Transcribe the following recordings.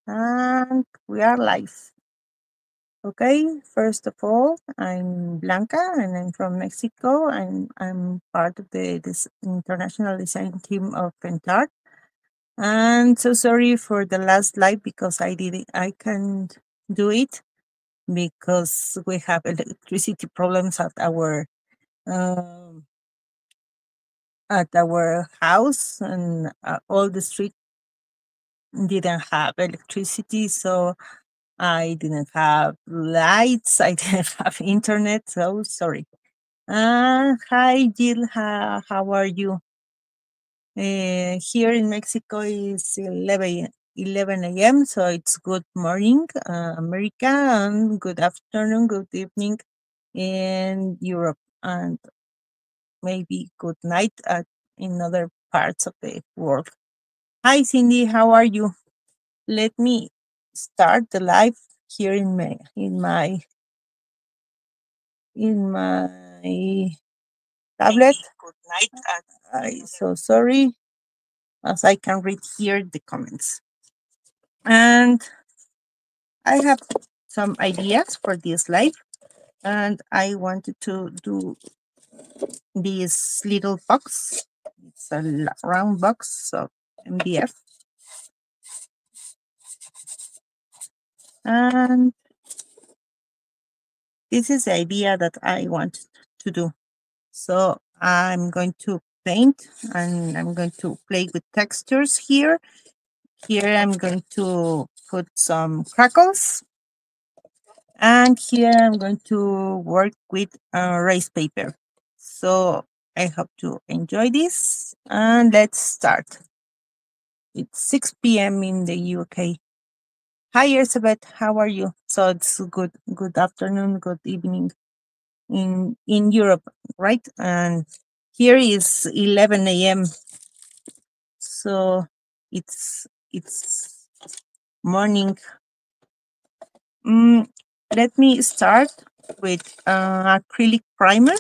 And we are live. Okay, first of all, I'm Blanca and I'm from Mexico. I'm part of this international design team of Pentacolor. And so sorry for the last live because I can't do it because we have electricity problems um, at our house, and all the street didn't have electricity, so I didn't have lights. I didn't have internet. So sorry. Hi, Jill. How are you? Here in Mexico is 11 a.m. So it's good morning, America, and good afternoon, good evening in Europe, and maybe good night in other parts of the world. Hi, Cindy. How are you? Let me start the live here in my tablet. Good night. I'm so sorry, as I can read here the comments. And I have some ideas for this live, and I wanted to do this little box. It's a round box of MDF, and this is the idea that I want to do. So I'm going to paint, and I'm going to play with textures here. Here I'm going to put some crackles, and here I'm going to work with rice paper. So I hope to enjoy this, and let's start. It's 6 p.m. in the UK. Hi Elizabeth, how are you? So it's good afternoon, good evening in Europe, right? And here is 11 a.m. So it's morning. Let me start with acrylic primer.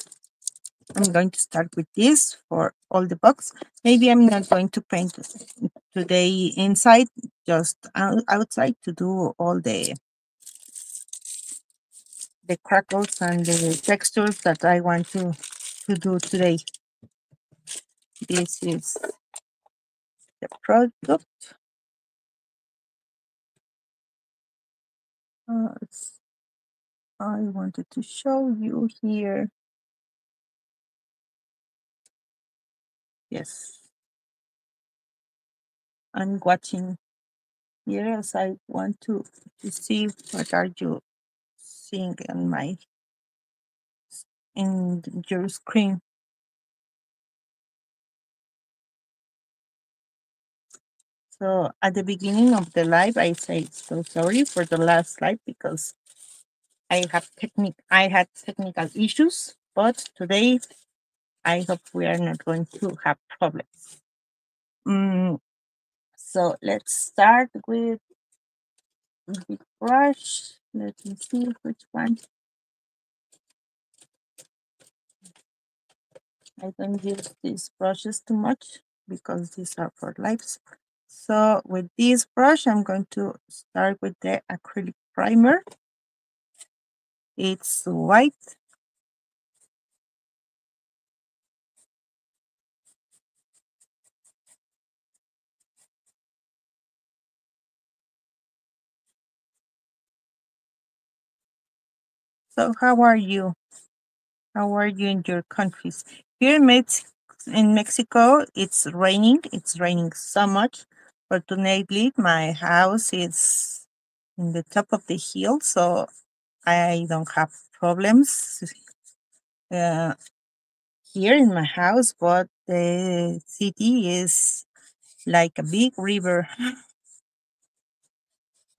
I'm going to start with this for all the box. Maybe I'm not going to paint today inside, just outside to do all the crackles and the textures that I want to do today. This is the product. I wanted to show you here. Yes, I'm watching here as I want to see what are you seeing in your screen. So at the beginning of the live, I say so sorry for the last live because I had technical issues, but today I hope we are not going to have problems. So let's start with the brush. Let me see which one. I don't use these brushes too much because these are for lives. So with this brush, I'm going to start with the acrylic primer. It's white. So how are you? How are you in your countries? Here in Mexico, it's raining. It's raining so much. Fortunately, my house is in the top of the hill, so I don't have problems uh, here in my house, but the city is like a big river.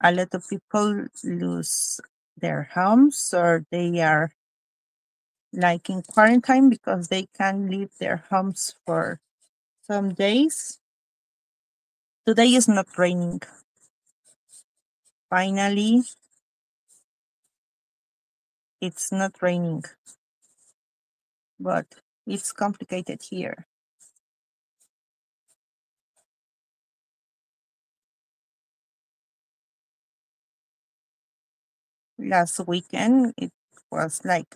A lot of people lose their homes, or they are like in quarantine because they can't leave their homes for some days. Today is not raining. Finally, it's not raining, but it's complicated here. last weekend. It was like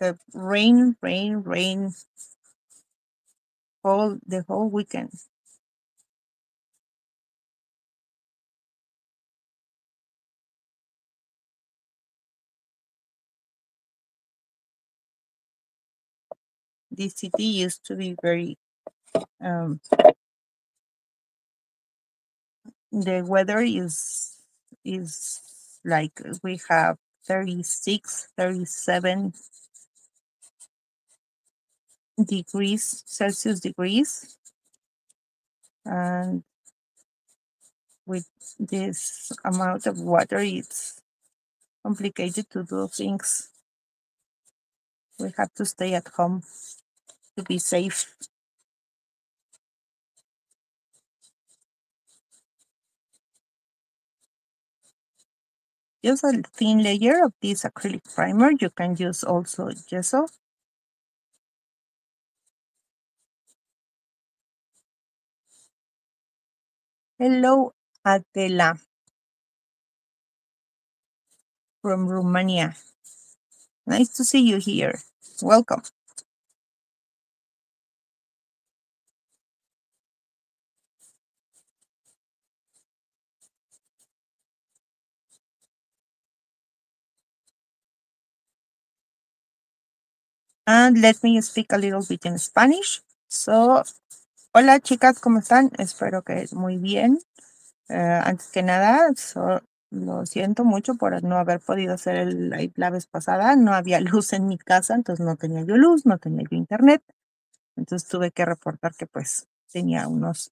a rain the whole weekend. This city used to be very um, the weather is like we have 36, 37 degrees Celsius degrees, and with this amount of water it's complicated to do things. We have to stay at home to be safe. Use a thin layer of this acrylic primer. You can use also gesso. Hello, Adela from Romania. Nice to see you here. Welcome. And let me speak a little bit in Spanish. So, hola chicas, ¿cómo están? Espero que muy bien. Antes que nada, lo siento mucho por no haber podido hacer el live la vez pasada. No había luz en mi casa, entonces no tenía yo luz, no tenía yo internet. Entonces tuve que reportar que pues tenía unos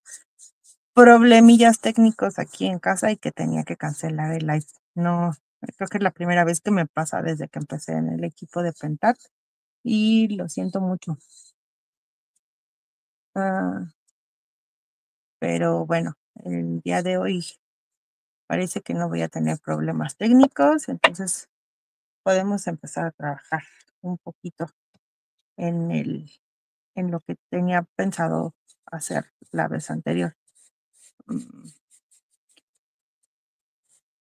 problemillas técnicos aquí en casa y que tenía que cancelar el live. No, creo que es la primera vez que me pasa desde que empecé en el equipo de Pentat y lo siento mucho. Ah, pero bueno, el día de hoy parece que no voy a tener problemas técnicos, entonces podemos empezar a trabajar un poquito en en lo que tenía pensado hacer la vez anterior. Mm,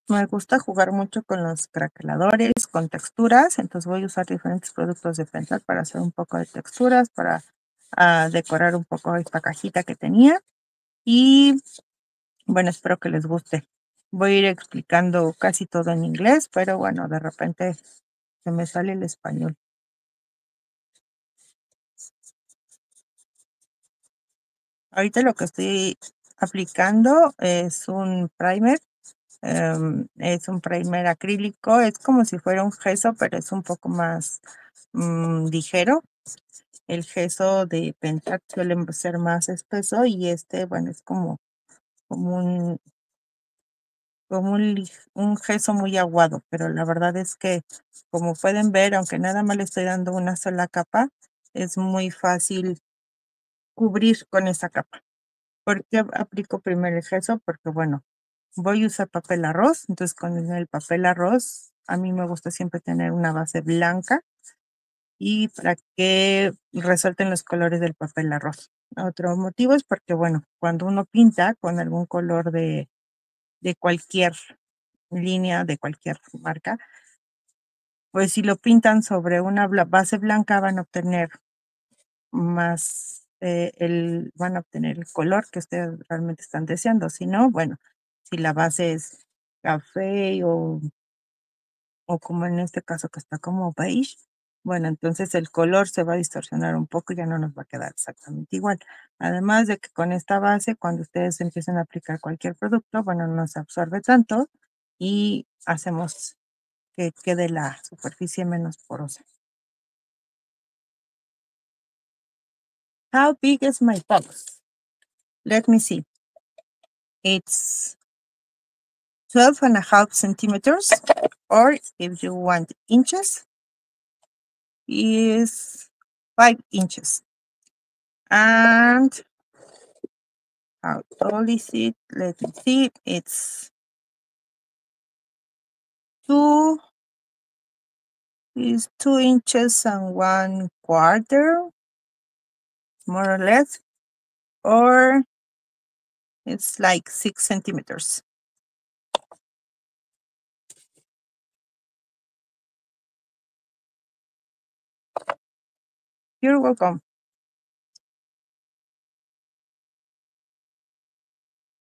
Me gusta jugar mucho con los craqueladores, con texturas, entonces voy a usar diferentes productos de Pentel para hacer un poco de texturas, para decorar un poco esta cajita que tenía. Y bueno, espero que les guste. Voy a ir explicando casi todo en inglés, pero bueno, de repente se me sale el español. Ahorita lo que estoy aplicando es un primer. Es un primer acrílico, es como si fuera un gesso, pero es un poco más ligero. El gesso de Pentac suele ser más espeso y este, bueno, es como un gesso muy aguado, pero la verdad es que, como pueden ver, aunque nada más le estoy dando una sola capa, es muy fácil cubrir con esa capa. ¿Por qué aplico primero el gesso? Porque, bueno, voy a usar papel arroz, entonces con el papel arroz a mí me gusta siempre tener una base blanca y para que resalten los colores del papel arroz. Otro motivo es porque, bueno, cuando uno pinta con algún color de cualquier línea, de cualquier marca, pues si lo pintan sobre una base blanca van a obtener más, van a obtener el color que ustedes realmente están deseando. Si no, bueno, si la base es café o como en este caso que está como beige, bueno, entonces el color se va a distorsionar un poco y ya no nos va a quedar exactamente igual. Además de que con esta base, cuando ustedes empiecen a aplicar cualquier producto, bueno, no se absorbe tanto y hacemos que quede la superficie menos porosa. How big is my box? Let me see. It's 12.5 centimeters, or if you want inches, is 5 inches. And how tall is it? Let me see. It's 2 inches and 1/4, more or less, or it's like 6 centimeters. You're welcome.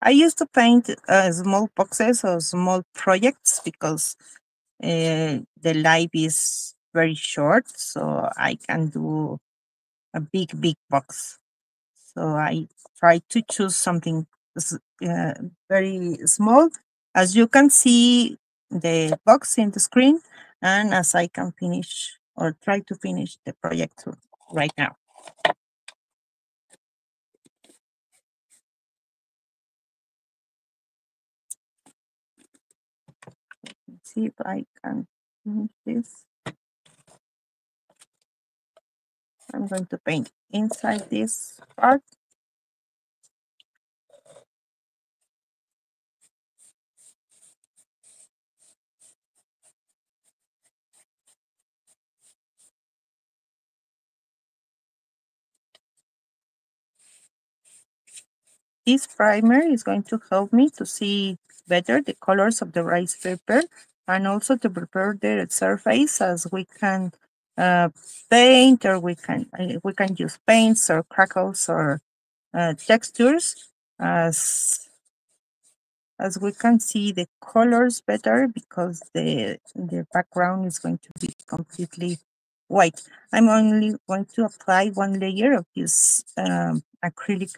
I used to paint small boxes or small projects because the life is very short, so I can do a big box. So I try to choose something very small. As you can see the box in the screen, and as I can finish or try to finish the project right now. Let's see if I can finish this. I'm going to paint inside this part. This primer is going to help me to see better the colors of the rice paper and also to prepare the surface as we can paint, or we can use paints or crackles or textures as we can see the colors better because the background is going to be completely white. I'm only going to apply one layer of this acrylic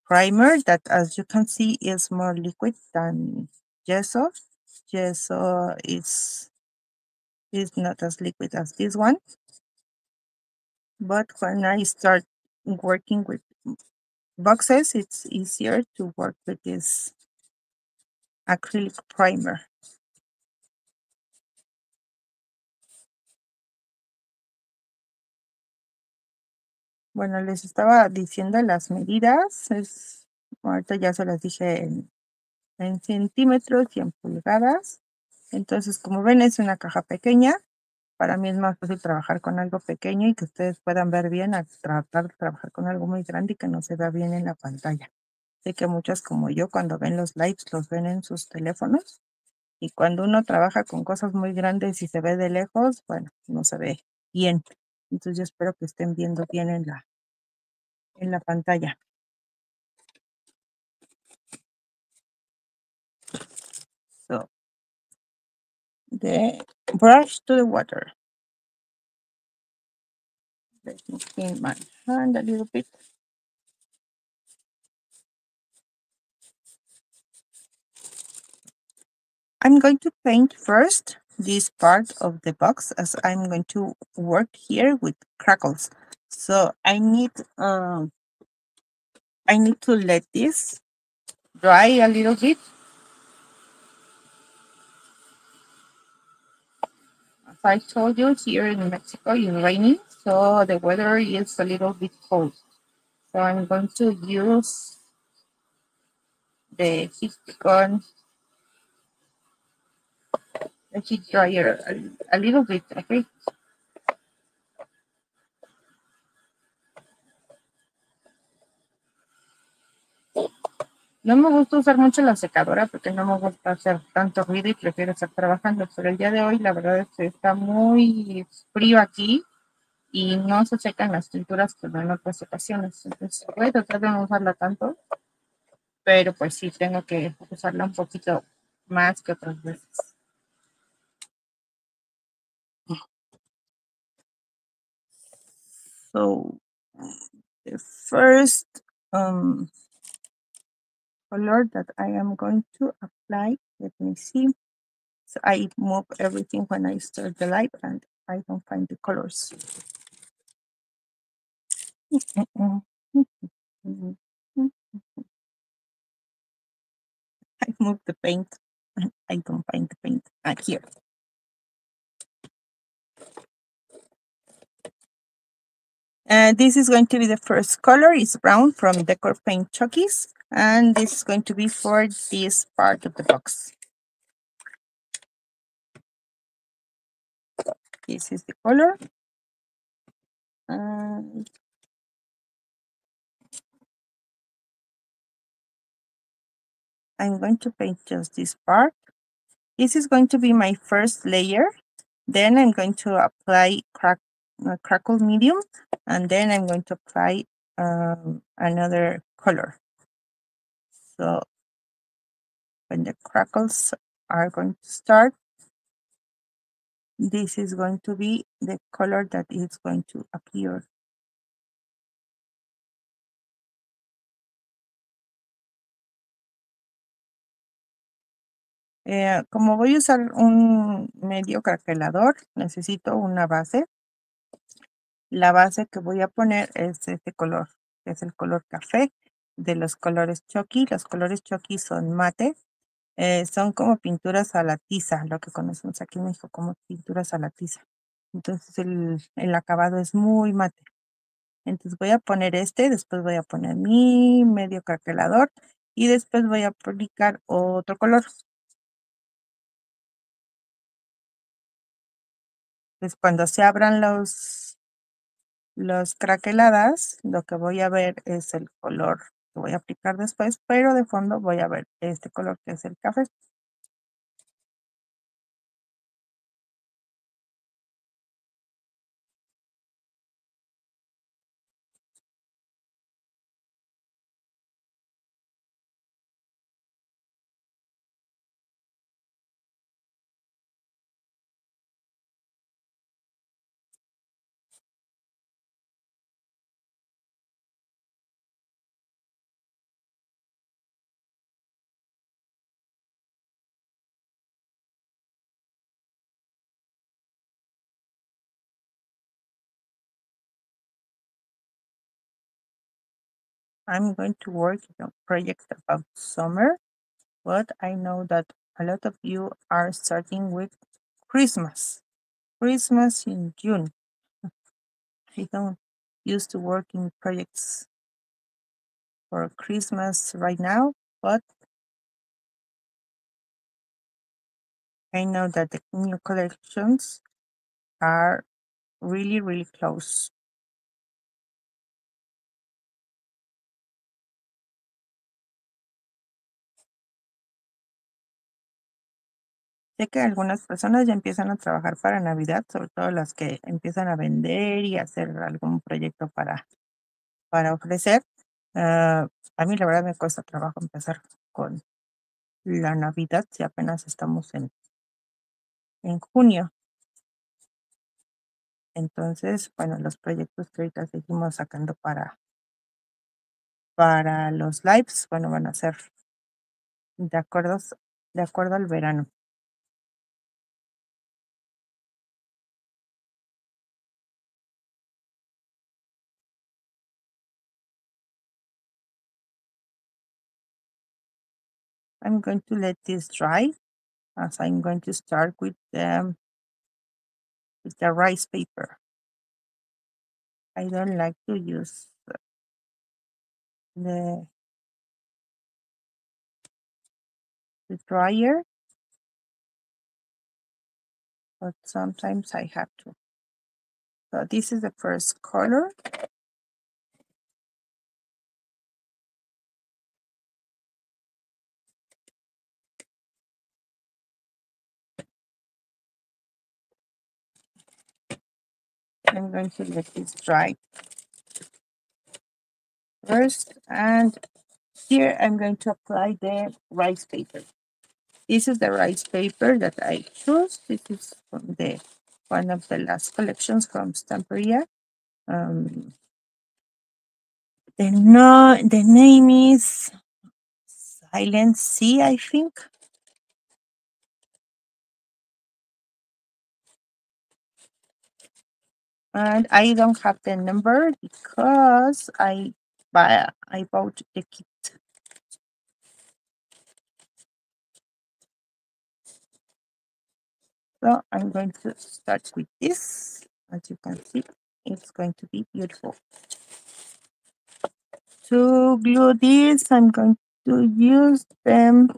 primer that, as you can see, is more liquid than gesso. Gesso is not as liquid as this one. But when I start working with boxes, it's easier to work with this acrylic primer. Bueno, les estaba diciendo las medidas. Ahorita ya se las dije en centímetros y en pulgadas. Entonces, como ven, es una caja pequeña. Para mí es más fácil trabajar con algo pequeño y que ustedes puedan ver bien a tratar de trabajar con algo muy grande y que no se vea bien en la pantalla. Sé que muchas como yo, cuando ven los lives, los ven en sus teléfonos. Y cuando uno trabaja con cosas muy grandes y se ve de lejos, bueno, no se ve bien. Entonces yo espero que estén viendo bien en la pantalla. So, the brush to the water. Let me clean my hand a little bit. I'm going to paint first this part of the box as I'm going to work here with crackles. So I need to let this dry a little bit. As I told you, here in Mexico it's raining, so the weather is a little bit cold. So I'm going to use the heat gun, the heat dryer a little bit, okay? No me gusta usar mucho la secadora porque no me gusta hacer tanto ruido y prefiero estar trabajando, pero el día de hoy la verdad es que está muy frío aquí y no se secan las tinturas como en otras ocasiones. Entonces voy a tratar de no usarla tanto, pero pues sí tengo que usarla un poquito más que otras veces. So the first color that I am going to apply, let me see. So I move everything when I start the live and I don't find the colors. I move the paint. I don't find the paint. Here. And this is going to be the first color. It's brown from Decor Paint Chockies. And this is going to be for this part of the box. This is the color. And I'm going to paint just this part. This is going to be my first layer. Then I'm going to apply crackle medium, and then I'm going to apply another color. So when the crackles are going to start, this is going to be the color that is going to appear. Como voy a usar un medio craquelador, necesito una base. La base que voy a poner es este color, que es el color café de los colores Chucky. Los colores Chucky son mate, son como pinturas a la tiza, lo que conocemos aquí en México como pinturas a la tiza. Entonces el acabado es muy mate. Entonces voy a poner este, después voy a poner mi medio craquelador y después voy a aplicar otro color. Entonces cuando se abran los craqueladas, lo que voy a ver es el color que voy a aplicar después, pero de fondo voy a ver este color que es el café. I'm going to work on a project about summer, but I know that a lot of you are starting with Christmas. Christmas in June. I don't used to work in projects for Christmas right now, but I know that the new collections are really, really close. Sé que algunas personas ya empiezan a trabajar para Navidad, sobre todo las que empiezan a vender y hacer algún proyecto para ofrecer. A mí la verdad me cuesta trabajo empezar con la Navidad si apenas estamos en junio. Entonces, bueno, los proyectos que ahorita seguimos sacando para los lives, bueno, van a ser de acuerdo al verano. I'm going to let this dry as I'm going to start with the rice paper. I don't like to use the dryer, but sometimes I have to. So this is the first color. I'm going to let this dry first, and here I'm going to apply the rice paper. This is the rice paper that I chose. This is from one of the last collections from Stamperia. The name is Silent Sea, I think. And I don't have the number because I bought the kit. So I'm going to start with this. As you can see, it's going to be beautiful. To glue this, I'm going to use this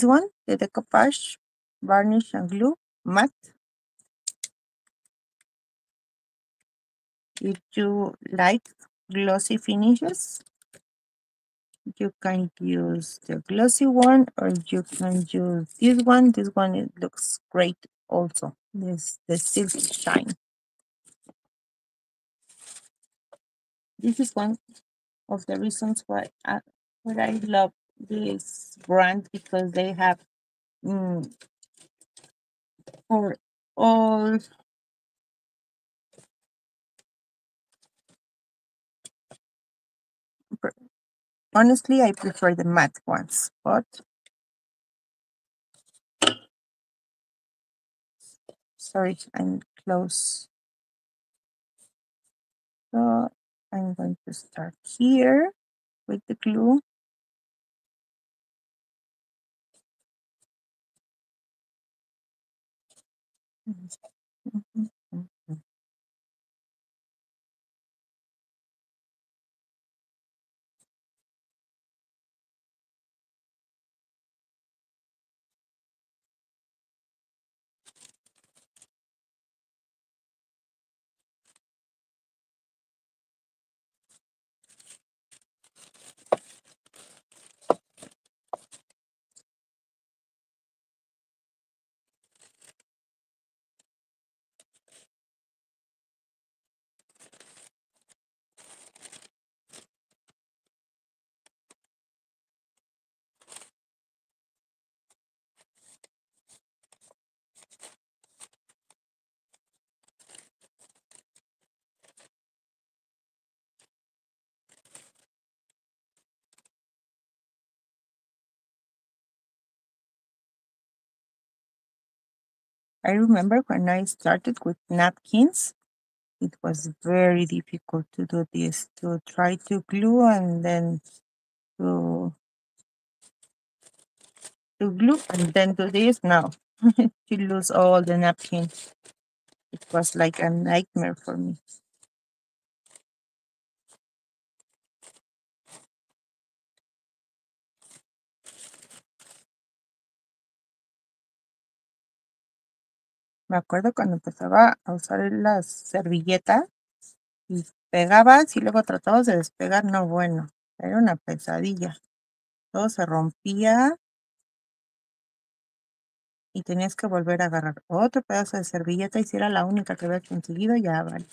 one, the decoupage varnish and glue matte. If you like glossy finishes, you can use the glossy one, or you can use this one. This one, it looks great also. This the silky shine. This is one of the reasons why I love this brand, because they have for all. Honestly, I prefer the matte ones, but sorry, I'm close. So I'm going to start here with the glue. I remember when I started with napkins, it was very difficult to do this, to try to glue and then to glue and then do this. Now, to lose all the napkins. It was like a nightmare for me. Me acuerdo cuando empezaba a usar las servilletas y pegabas y luego tratabas de despegar. No, bueno, era una pesadilla. Todo se rompía y tenías que volver a agarrar otro pedazo de servilleta, y si era la única que había conseguido, ya vale.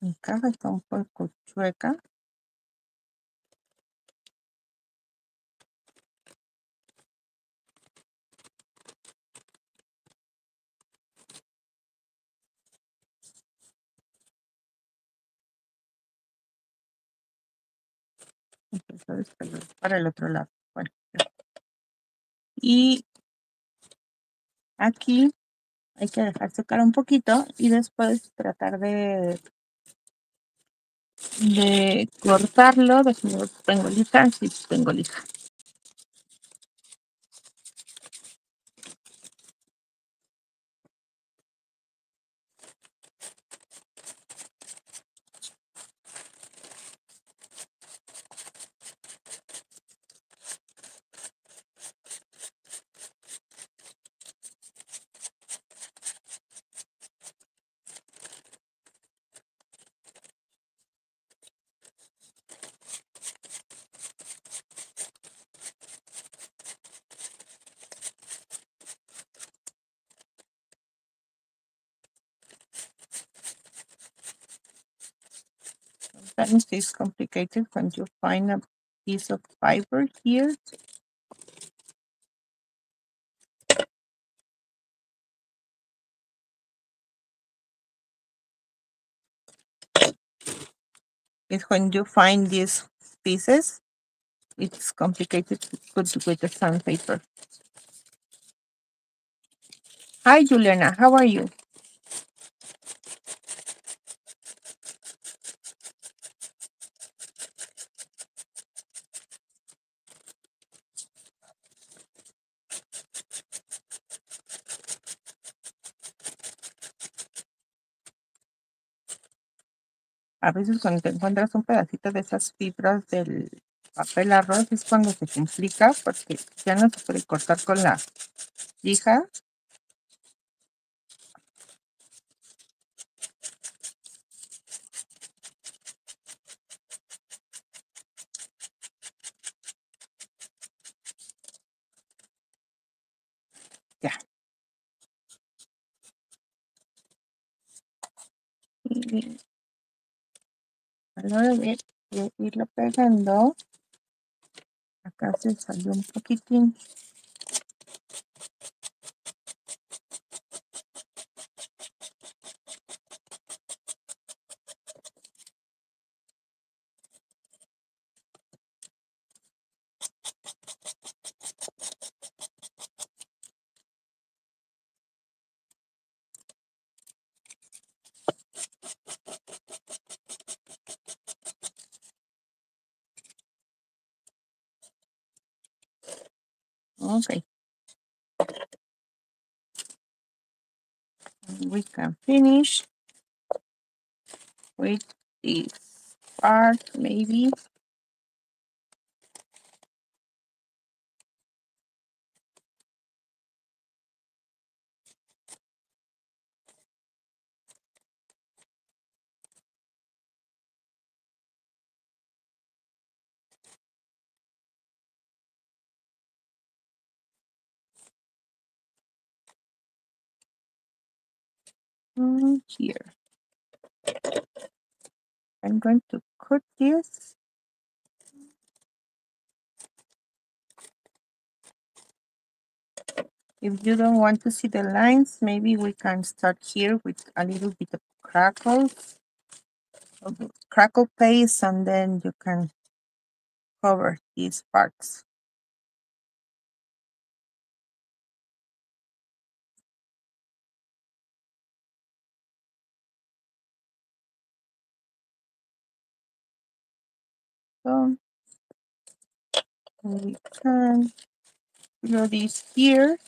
Mi caja está un poco chueca. Empezó a despegar para el otro lado. Bueno, y aquí hay que dejar secar un poquito y después tratar de cortarlo. Déjenme ver si tengo lija. Sí, tengo lija. Sometimes it's complicated when you find a piece of fiber here. It's when you find these pieces, it's complicated to put with the sandpaper. Hi, Juliana, how are you? A veces cuando te encuentras un pedacito de esas fibras del papel arroz es cuando se complica, porque ya no se puede cortar con la lija. Ya. Y a la hora de irlo pegando, acá se salió un poquitín. Okay. We can finish with this part, maybe. Here. I'm going to cut this. If you don't want to see the lines, maybe we can start here with a little bit of crackle paste, and then you can cover these parts. So we can do this here.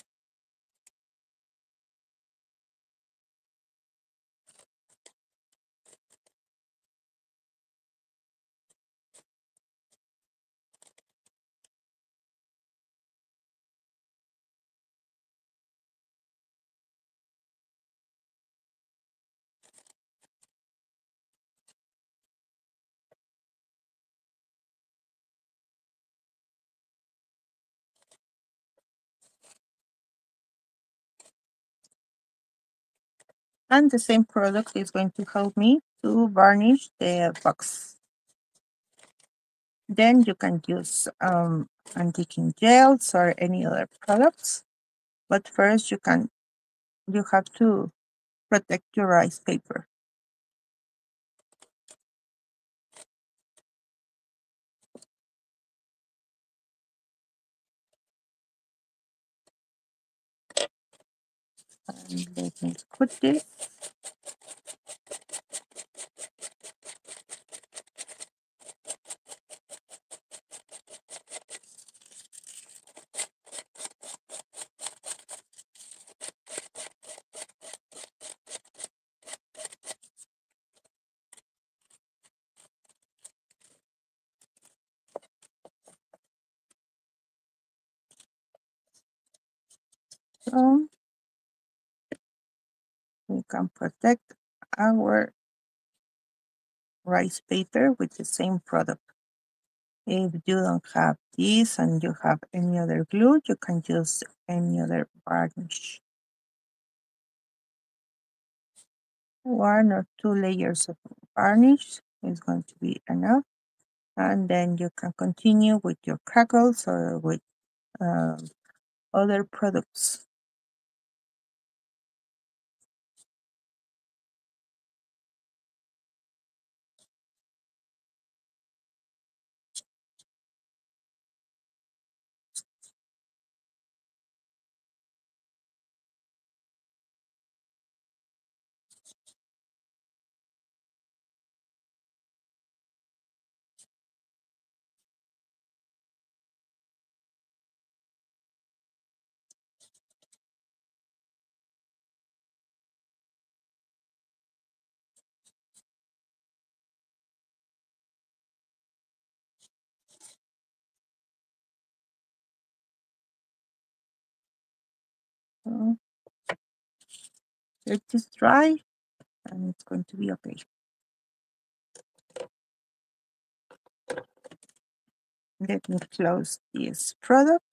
And the same product is going to help me to varnish the box. Then you can use antiquing gels or any other products. But first you have to protect your rice paper. And let me put this. So we can protect our rice paper with the same product. If you don't have this and you have any other glue, you can use any other varnish. 1 or 2 layers of varnish is going to be enough. And then you can continue with your crackles or with other products. So let this dry and it's going to be okay. Let me close this product.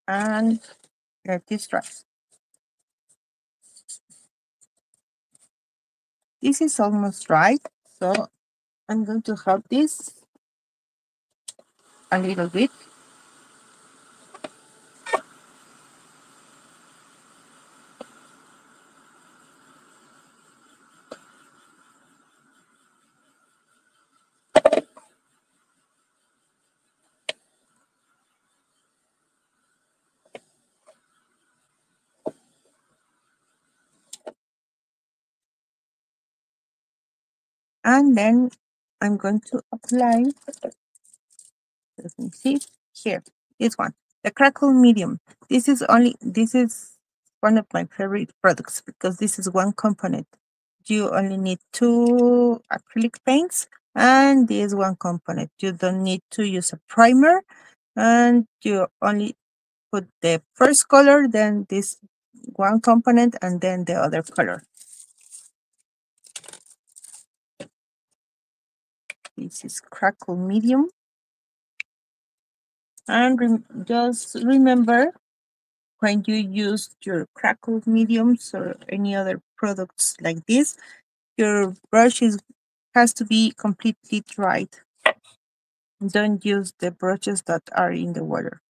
And let this dry. This is almost dry, so I'm going to help this a little bit. And then I'm going to apply, let me see, here, this one, the crackle medium. This is one of my favorite products because this is one component. You only need 2 acrylic paints and this one component. You don't need to use a primer and you only put the first color, then this one component, and then the other color. This is crackle medium. And just remember, when you use your crackle mediums or any other products like this, your brush has to be completely dried. Don't use the brushes that are in the water.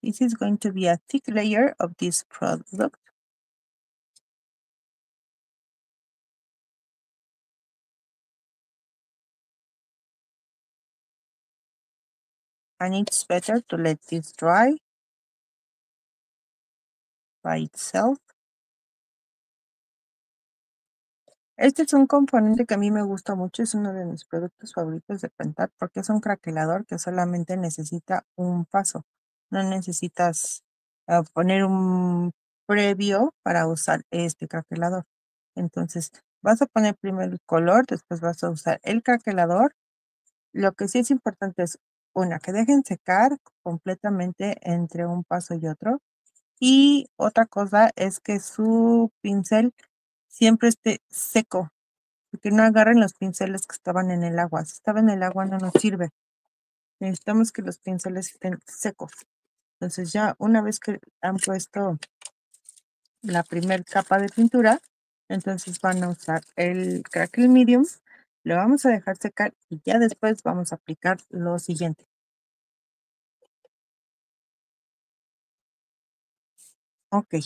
This is going to be a thick layer of this product. And it's better to let this dry by itself. Este es un componente que a mí me gusta mucho, es uno de mis productos favoritos de Pentat porque es un craquelador que solamente necesita un paso. No necesitas poner un previo para usar este craquelador. Entonces, vas a poner primero el color, después vas a usar el craquelador. Lo que sí es importante es, una, que dejen secar completamente entre un paso y otro. Y otra cosa es que su pincel siempre esté seco, porque no agarren los pinceles que estaban en el agua. Si estaba en el agua no nos sirve. Necesitamos que los pinceles estén secos. Entonces ya una vez que han puesto la primera capa de pintura, entonces van a usar el crackle medium, lo vamos a dejar secar y ya después vamos a aplicar lo siguiente. Okay,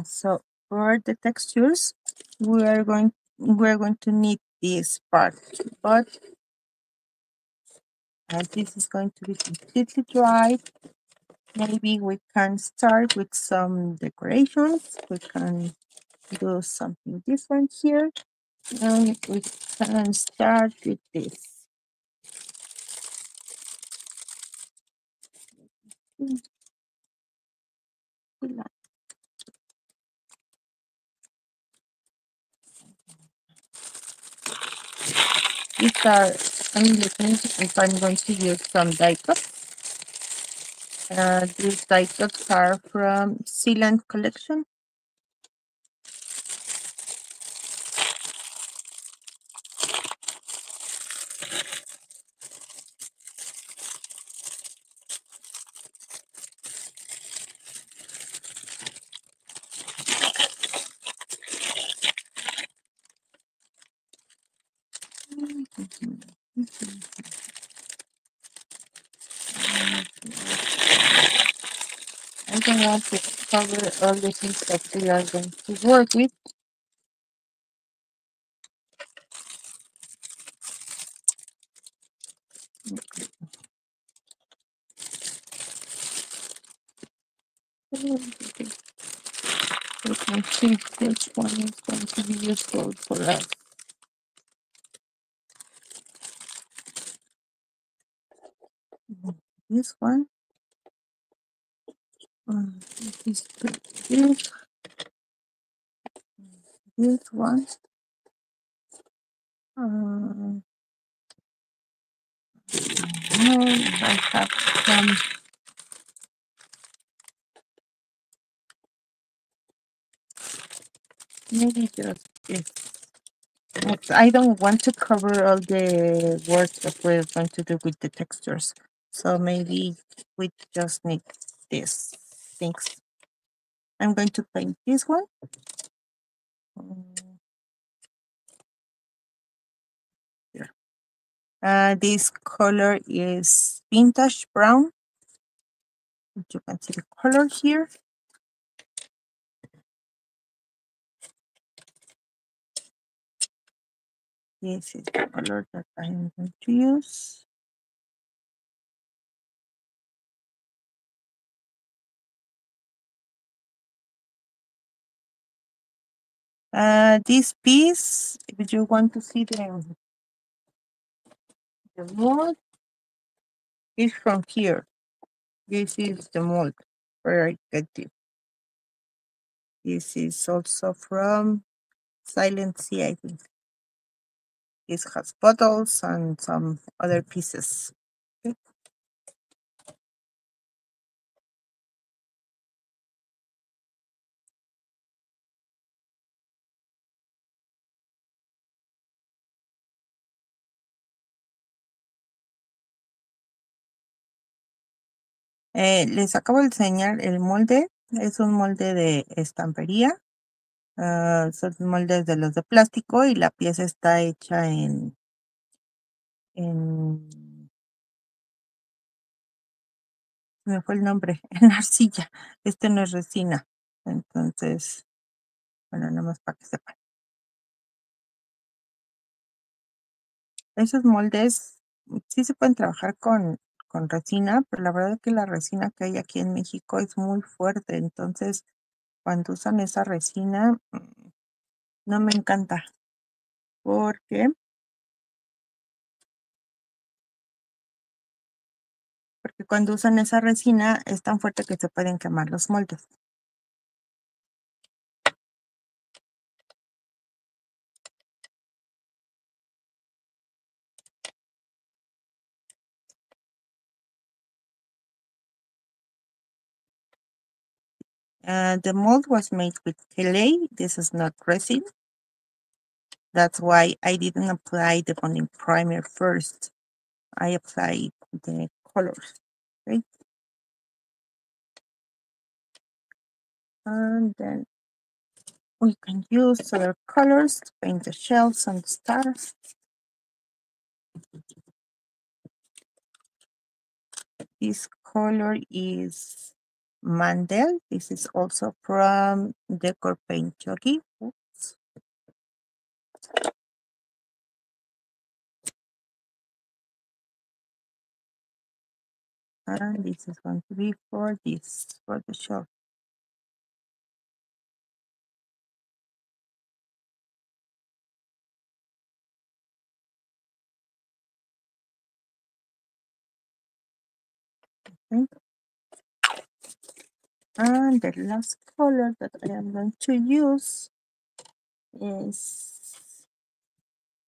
so for the textures, we're going to need this part, but as this is going to be completely dry, maybe we can start with some decorations. We can do something different here, and we can start with this. These are, I'm looking if I'm going to use some die cuts. These die cuts are from Sealant collection. I don't want to cover all the things that we are going to work with. We can see which one is going to be useful for us. this one. This, this one. I have some. Maybe just this. I don't want to cover all the work that we're going to do with the textures. So maybe we just need this things. I'm going to paint this one. Here. This color is vintage brown. You can see the color here. This is the color that I am going to use. This piece, if you want to see the mold, is from here. This is the mold where I get it. This is also from Silent Sea, I think. This has bottles and some other pieces. Okay. Les acabo de enseñar el molde. Es un molde de estampería. Son moldes de los de plástico y la pieza está hecha en me fue el nombre, en arcilla. Este no es resina. Entonces, bueno, nada más para que sepan. Esos moldes sí se pueden trabajar con resina, pero la verdad es que la resina que hay aquí en México es muy fuerte. Entonces, cuando usan esa resina, no me encanta. Porque cuando usan esa resina es tan fuerte que se pueden quemar los moldes. The mold was made with clay. This is not resin. That's why I didn't apply the bonding primer first. I applied the colors. Okay. And then we can use other colors to paint the shells and the stars. This color is Mandel. This is also from Dekoratőr. Oops. And this is going to be for this, for the shell. Okay. And the last color that I am going to use is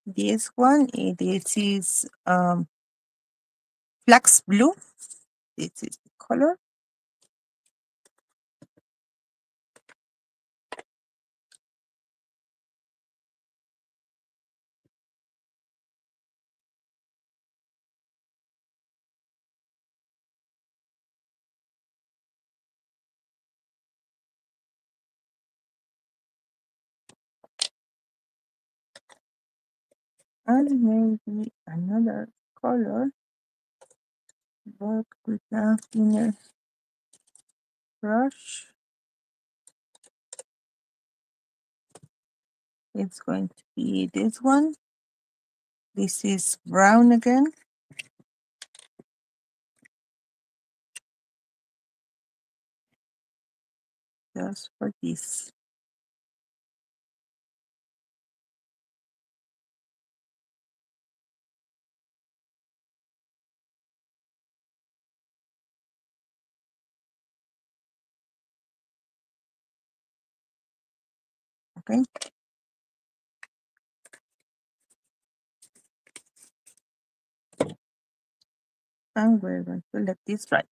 this one. This is flax blue. This is the color. And maybe another color, but with a thinner brush. It's going to be this one. This is brown again. Just for this. Okay. And we're going to let this dry.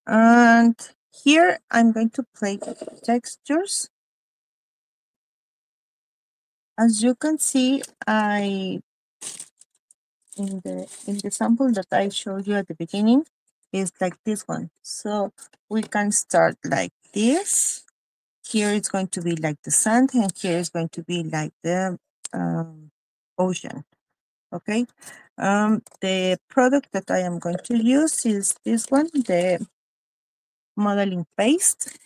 And here I'm going to play with textures. As you can see, in the sample that I showed you at the beginning is like this one. So we can start like this. Here it's going to be like the sand, and here is going to be like the ocean. Okay. The product that I am going to use is this one, the modeling paste.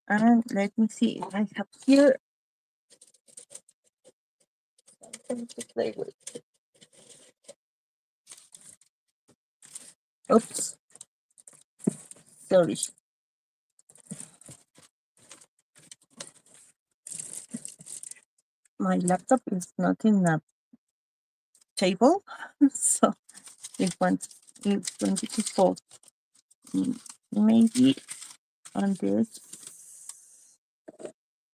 And let me see if I have here something to play with. Oops. Sorry. My laptop is not in a table, so it's going to fall. Maybe on this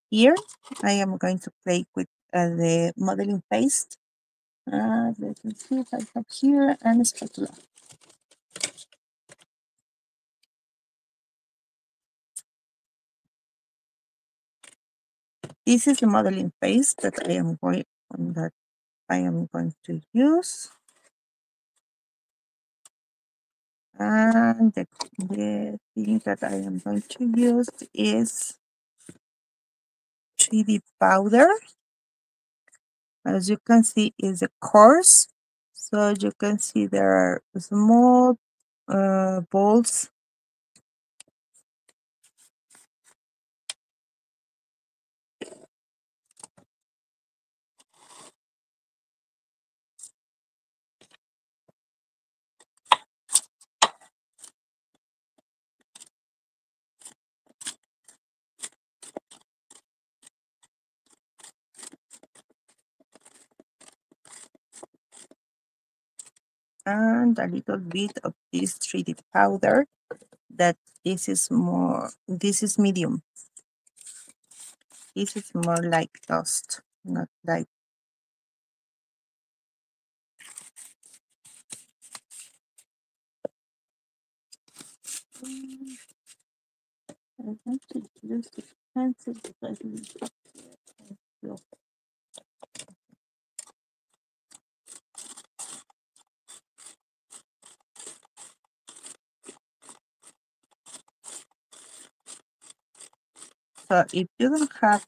here, I am going to play with the modeling paste. Let me see if I have here and a spatula. This is the modeling paste that I am going to use. And the thing that I am going to use is 3D powder. As you can see, is a coarse. So you can see there are small balls. And a little bit of this 3D powder. That this is medium. This is more like dust, not like. I want to use the pencil because so if you don't have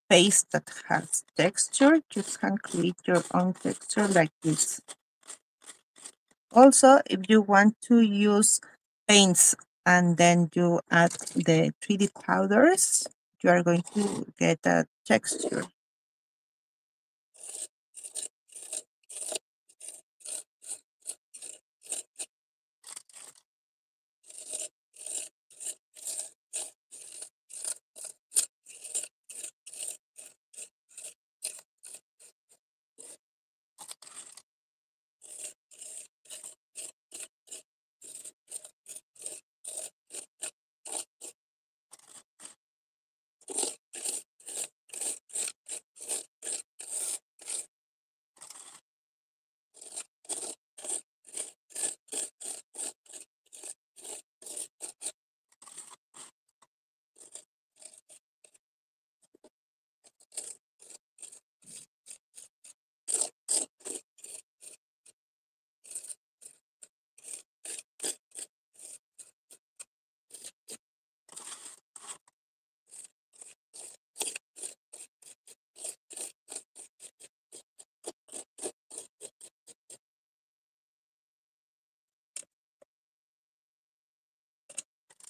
paste that has texture, you can create your own texture like this. Also, if you want to use paints and then you add the 3D powders, you are going to get a texture.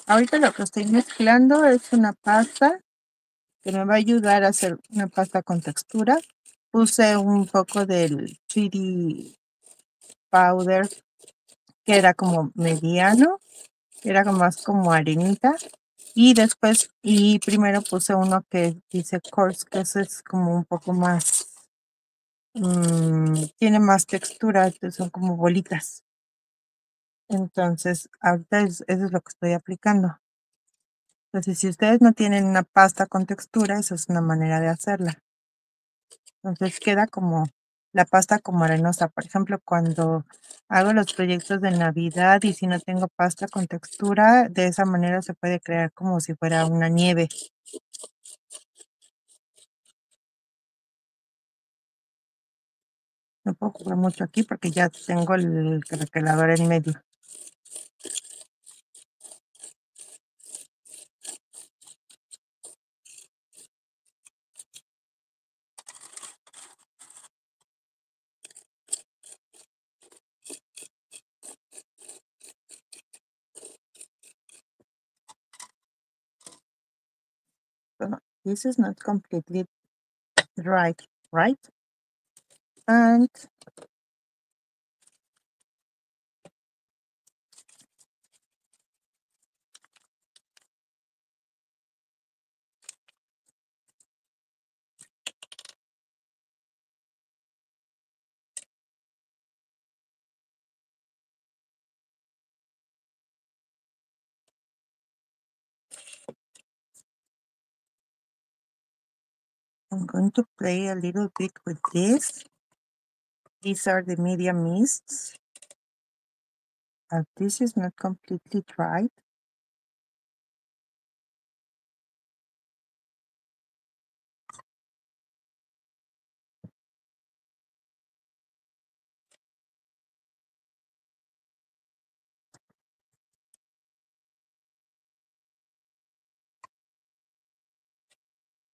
Ahorita lo que estoy mezclando es una pasta que me va a ayudar a hacer una pasta con textura. Puse un poco del 3D powder que era como mediano, era más como arenita. Y primero puse uno que dice coarse, que ese es como un poco más, tiene más textura, entonces son como bolitas. Entonces, ahorita eso es lo que estoy aplicando. Entonces, si ustedes no tienen una pasta con textura, esa es una manera de hacerla. Entonces queda como la pasta como arenosa. Por ejemplo, cuando hago los proyectos de Navidad y si no tengo pasta con textura, de esa manera se puede crear como si fuera una nieve. No puedo jugar mucho aquí porque ya tengo el craquelador en medio. So this is not completely dry, right? And I'm going to play a little bit with this. These are the medium mists. This is not completely dry.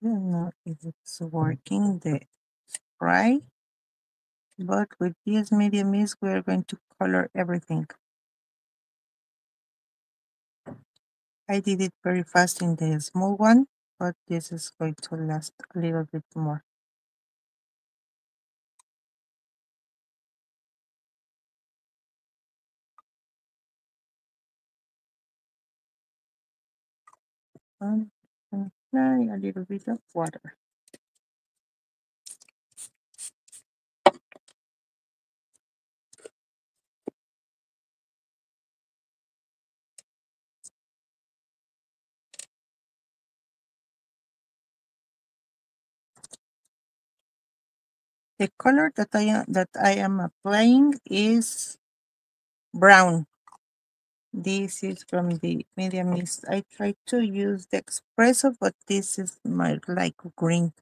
I don't know if it's working the spray, but with this medium mist, we're going to color everything. I did it very fast in the small one, but this is going to last a little bit more. And apply a little bit of water. The color that I am applying is brown. This is from the medium mist. I try to use the espresso, but this is my like green.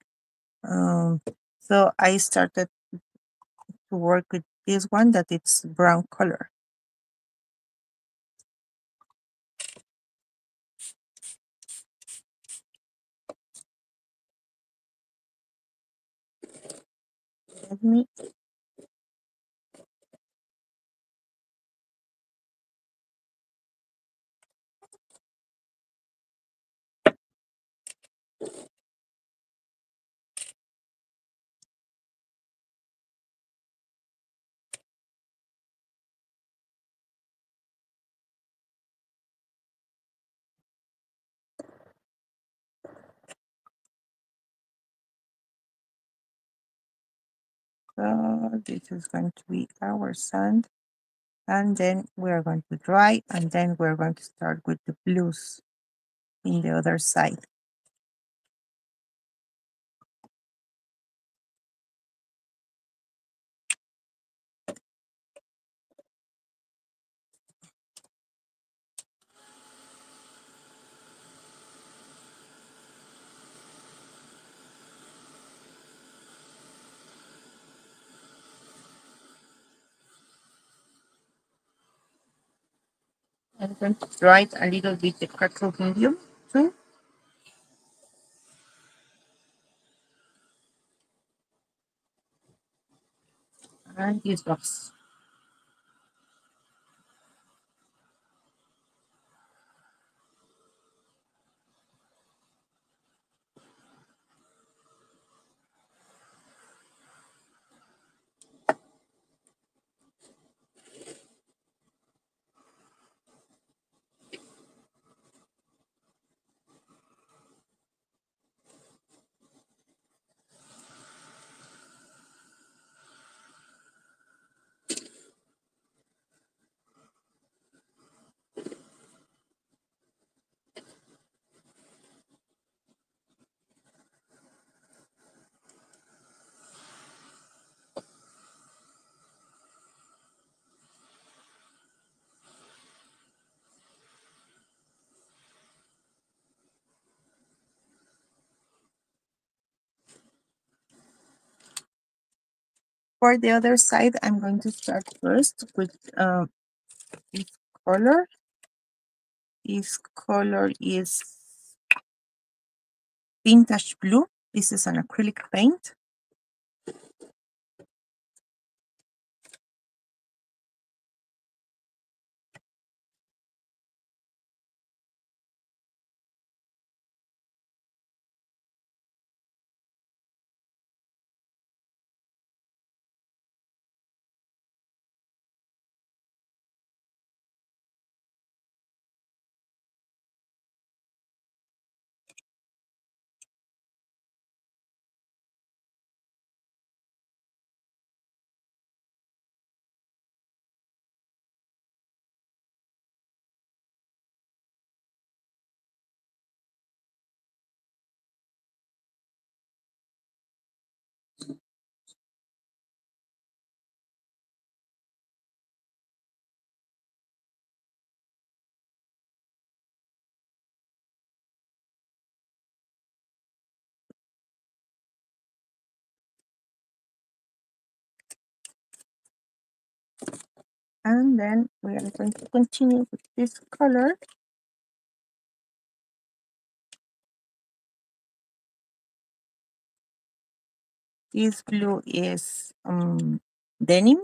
So I started to work with this one that it's brown color. Let me So this is going to be our sand. And then we are going to dry, and then we're going to start with the blues in the other side. I'm going to dry it a little bit the crackle medium too. And this box. For the other side, I'm going to start first with this color. This color is vintage blue. This is an acrylic paint. And then we are going to continue with this color. This blue is denim.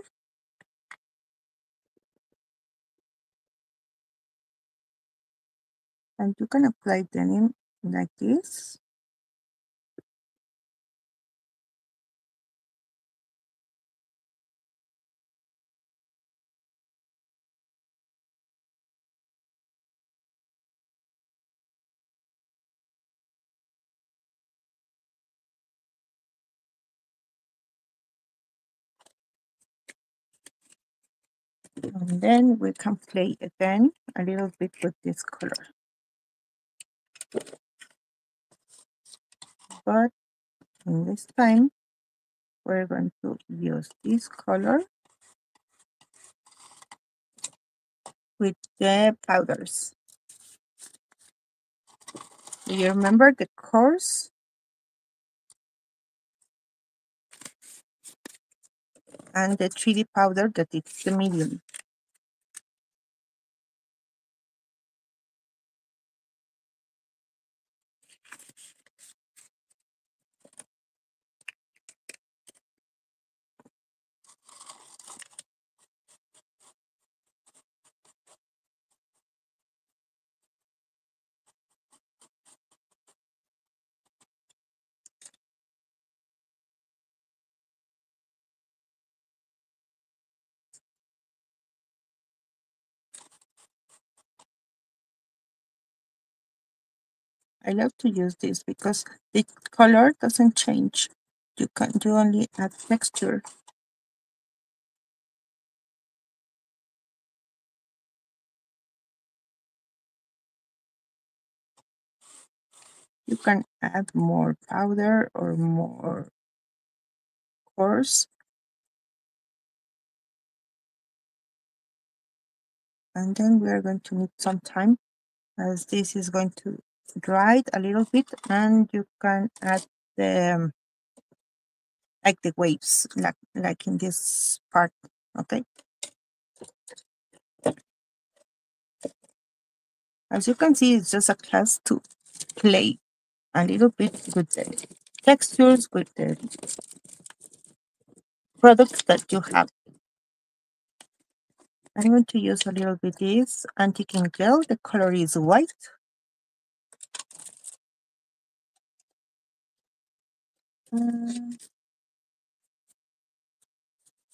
And you can apply denim like this. And then we can play again a little bit with this color. But in this time, we're going to use this color with the powders. Do you remember the coarse and the 3D powder that is the medium? I love to use this because the color doesn't change. You only add texture. You can add more powder or more coarse. And then we are going to need some time as this is going to dry a little bit, and you can add the like the waves like in this part. Okay, as you can see, it's just a class to play a little bit with the textures, with the products that you have. I'm going to use a little bit this anti-ink gel. The color is white.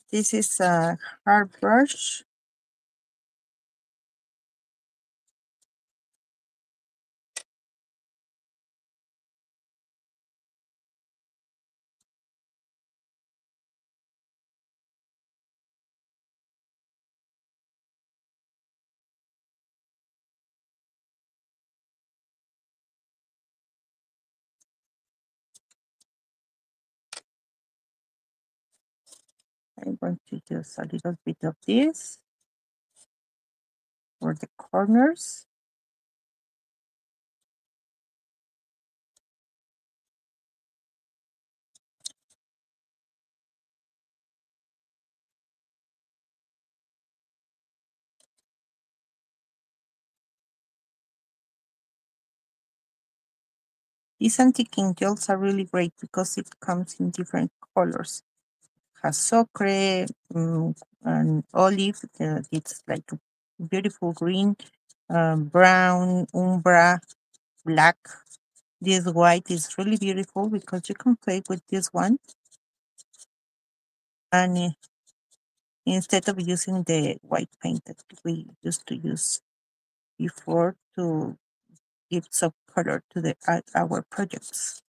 This is a hard brush. I'm going to use a little bit of this for the corners. These antique ink gels are really great because it comes in different colors. Has ocre and olive. It's like a beautiful green, brown, umbra, black. This white is really beautiful because you can play with this one. And instead of using the white paint that we used to use before to give some color to our projects.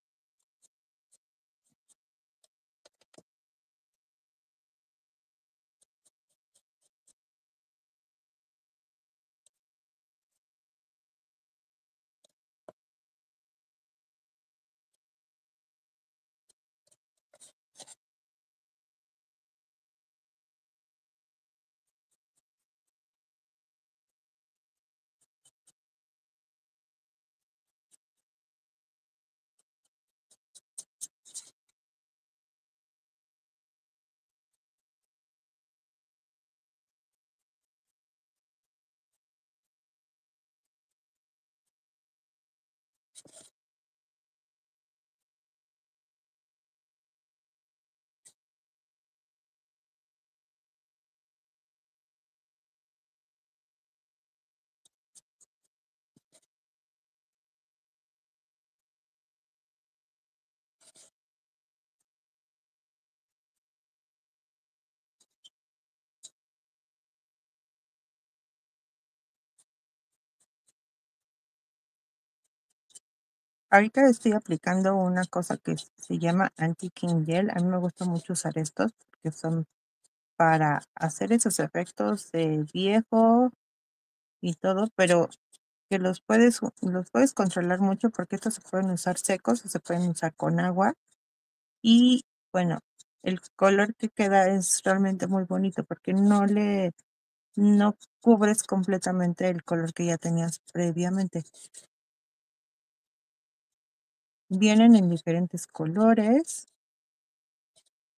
Ahorita estoy aplicando una cosa que se llama anti-king gel. A mí me gusta mucho usar estos porque son para hacer esos efectos de viejo y todo, pero que los puedes controlar mucho porque estos se pueden usar secos o se pueden usar con agua. Y bueno, el color que queda es realmente muy bonito porque no cubres completamente el color que ya tenías previamente. Vienen en diferentes colores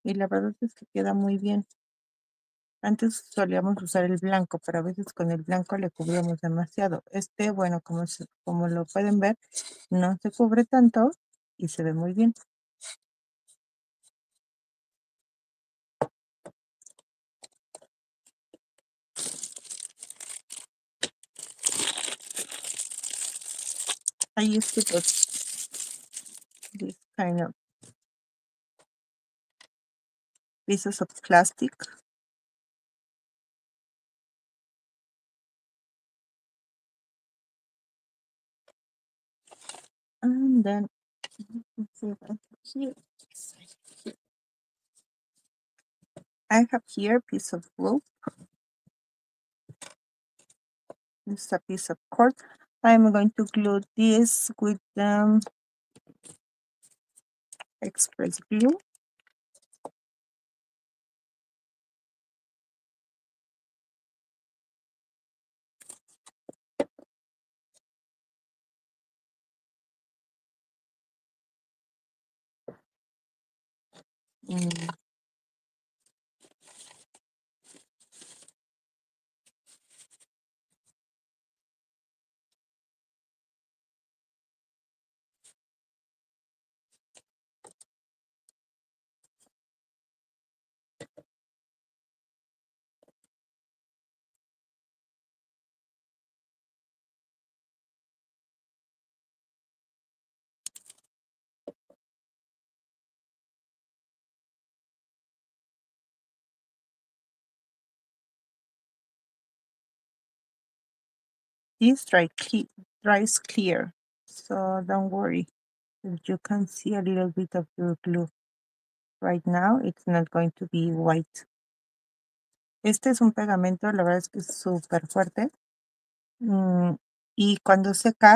y la verdad es que queda muy bien. Antes solíamos usar el blanco, pero a veces con el blanco le cubríamos demasiado. Este, bueno, como lo pueden ver, no se cubre tanto y se ve muy bien. I used to put this kind of pieces of plastic. And then let's see if I have here. I have here a piece of rope. This is a piece of cord. I'm going to glue this with express glue. Mm. This dries clear, so don't worry. If you can see a little bit of your glue right now, it's not going to be white. Este es un pegamento, la verdad es que es súper fuerte. Y cuando seca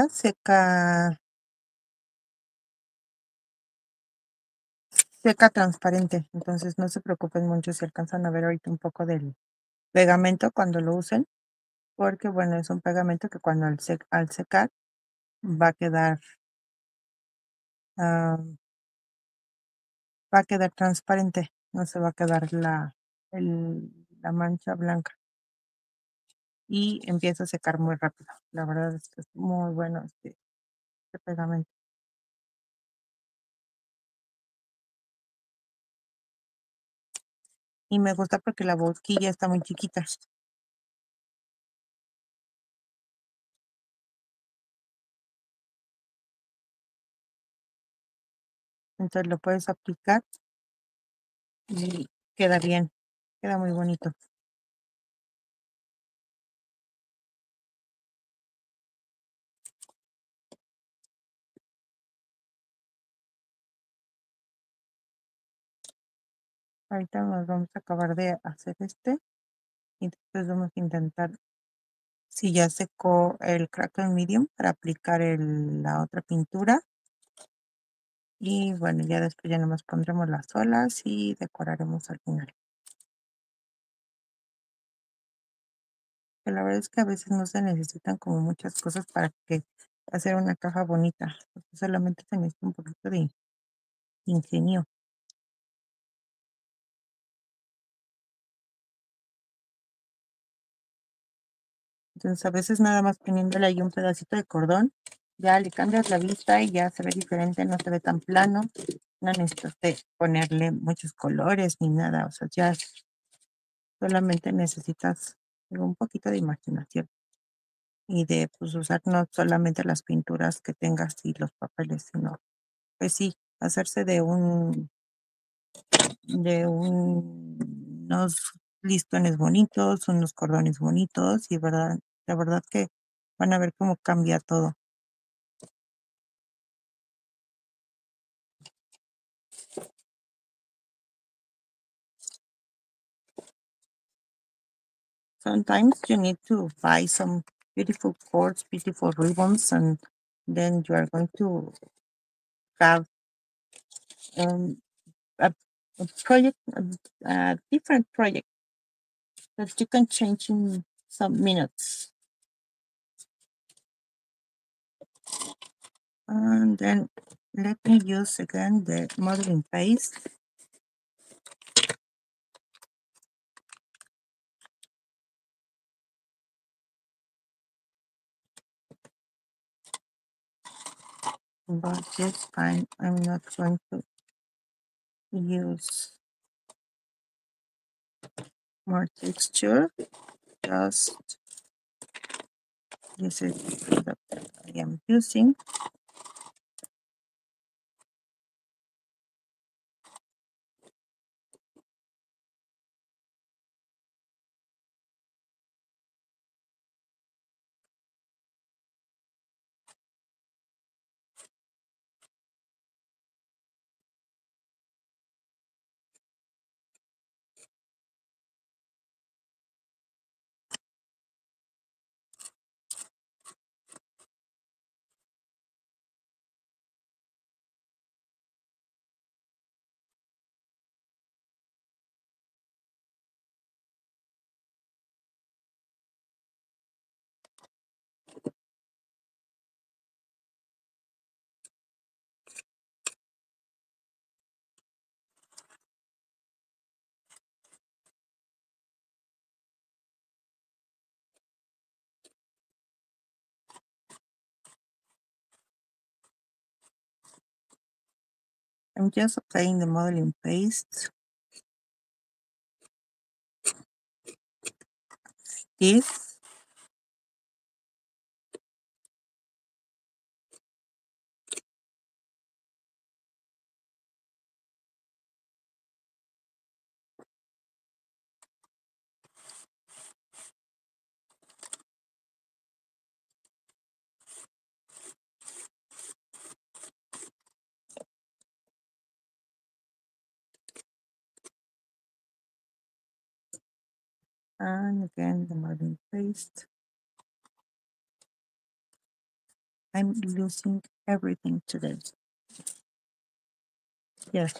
transparente. Entonces no se preocupen mucho si alcanzan a ver ahorita un poco del pegamento cuando lo usen. Porque bueno, es un pegamento que cuando al secar va a quedar ah, transparente, no se va a quedar la mancha blanca y empieza a secar muy rápido. La verdad es que es muy bueno este pegamento. Y me gusta porque la boquilla está muy chiquita. Entonces lo puedes aplicar y queda bien, queda muy bonito. Ahorita nos vamos a acabar de hacer este y después vamos a intentar, si ya secó el crackle medium, para aplicar la otra pintura. Y bueno, ya después ya nomás pondremos las olas y decoraremos al final. Pero la verdad es que a veces no se necesitan como muchas cosas para que hacer una caja bonita. Solamente se necesita un poquito de ingenio. Entonces a veces nada más poniéndole ahí un pedacito de cordón, ya le cambias la vista y ya se ve diferente, no se ve tan plano. No necesitas ponerle muchos colores ni nada, o sea, ya solamente necesitas un poquito de imaginación y de pues usar no solamente las pinturas que tengas y los papeles, sino pues sí, hacerse unos listones bonitos, unos cordones bonitos y la verdad que van a ver cómo cambia todo. Sometimes you need to buy some beautiful cords, beautiful ribbons, and then you are going to have um, a, a project, a different project that you can change in some minutes. And then let me use again the modeling paste. But this time I'm not going to use more texture. Just this is the that I am using. I'm just applying the modeling paste. This and again the modeling paste. I'm losing everything today. Yes.